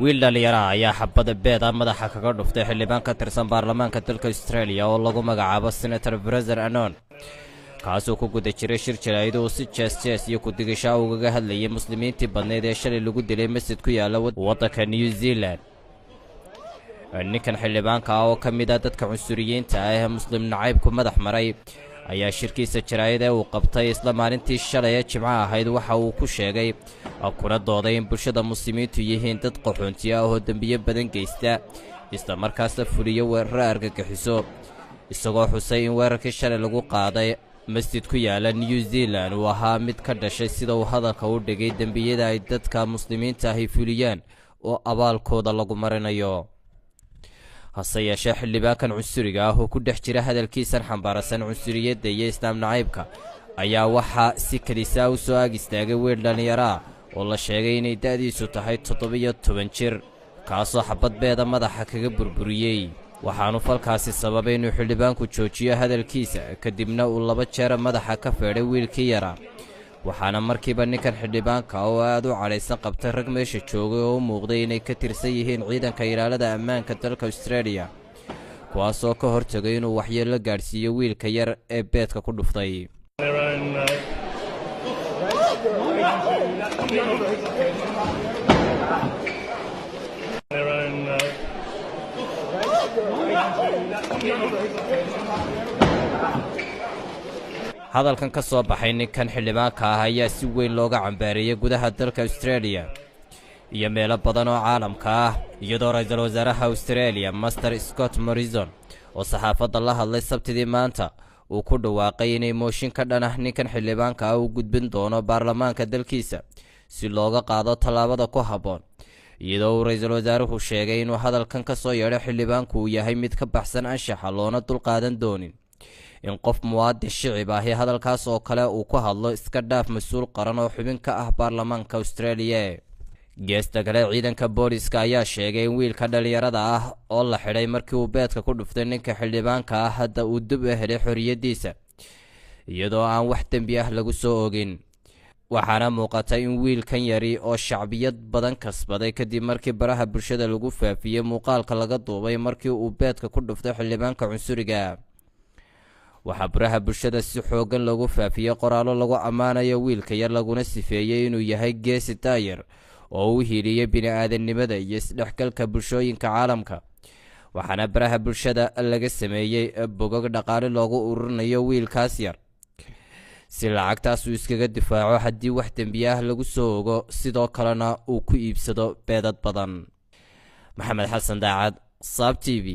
wiil dhalinyaro ayaa xabada beeda madaxa kaga dhuftay xildhibaan ka tirsan baarlamaanka dalka Australia oo lagu magacaabo Senator Fraser Annan kaasoo ku guda jiray shir jaraa'id oo si jees iyo ku digasho uga hadlayay muslimiintii badneed ee shalay lagu dilay masjid ku yaala waddanka New Zealand. ninkan xildhibaanka oo ka mid ah dadka cunsuriyiinta ah ee muslim nacaybku madax maray ayaa shirkiisa jaraa'id ee uu qabtay isla maalintii shalay ee Jimcaha ahayd waxa uu ku sheegay kuna dooday in bulshada muslimiintu yihiin dad qaxoonti ah oo dambiyo badan geysta isla markaasna fuliyo weerar argagixiso isagoo xusay in weerarkii shalay lagu qaaday masjid ku yaala New Zealand uu ahaa mid ka dhashay sida uu hadalka u dhigay dambiyada ay dadka muslimiinta ahi fuliyaan oo abaalkooda lagu marinayo. hase yeeshee xildhibaankan cunsuriga ah oo ku dhex jira hadalkiisan xambaarsan cunsuriyadda iyo islaam nacaybka ayaa waxaa si kadisa u soo ag istaagay wiil dhalinyaro oo la sheegay inay da'diisu tahay 17 jir kaasoo xabad beeda madaxa kaga burburiyey waxaanu falkaasi sababay inuu xildhibaanku joojiyo hadalkiisa kadibna uu 2 jeer madaxa ka feedhay wiilkii yara waxaana markiiba ninkan xildhibaanka oo aad u cadhaysan qabtay rag meesha joogay oo u muuqday inay ka tirsan yihiin ciidanka ilaalada ammaanka dalka Australia kuwaasoo ka hortagay inuu waxyeello gaadhsiiyo wiilka yar ee beedka ku dhuftay. hadalkan ka soo baxay ninkan xildhibaanka ah ayaa si weyn looga cambaareeyay gudaha dalka Australia iyo meelo badan oo caalamka ah iyadoo ra'iisul wasaaraha Australia Master Scott Morrison oo saxaafadda la hadlay Sabtidii maanta uu ku dhawaaqay inay mooshin ka dhan ah ninkan xildhibaanka ah u gudbin doono baarlamaanka dalkiisa si looga qaado tallaabada ku habboon iyadoo ra'iisul wasaaruhu sheegay inuu hadalkan ka soo yeedhay xildhibaanku uu yahay mid ka baxsan anshaxa loona dulqaadan doonin in qof muwaadin shicib ah hadalkaas oo kale uu ku hadlo iska dhaaf mas'uul qaran oo xubin ka ah baarlamaanka Australia. geesta kale ciidanka booliska ayaa sheegay in wiilka dhalinyarada ah oo la xidhay markii uu beedka ku dhuftay ninka xildhibaanka ah hadda uu dib u helay xorriyadiisa iyadoo aan wax dambi ah lagu soo oogin waxaana muuqatay in wiilkan yari oo shacbiyad badan kasbaday kadib markii baraha bulshada lagu faafiyay muuqaalka laga duubay markii uu beedka ku dhuftay xildhibaanka cunsuriga waxaa baraha bulshada si xoogan lagu faafiyay qoraallo lagu ammaanayo wiilka yar laguna sifeeyay inuu yahay geesi taayir oo u hiiliyay bini'aadanimada iyo isdhexgalka bulshooyinka caalamka waxaana baraha bulshada laga sameeyay bogag dhaqaale loogu ururinayo wiilkaas yar si lacagtaas uu iskaga difaaco haddii wax dambi ah lagu soo ogo sidoo kalena uu ku iibsado beedad badan. maxamed xasan daacad Saab TV.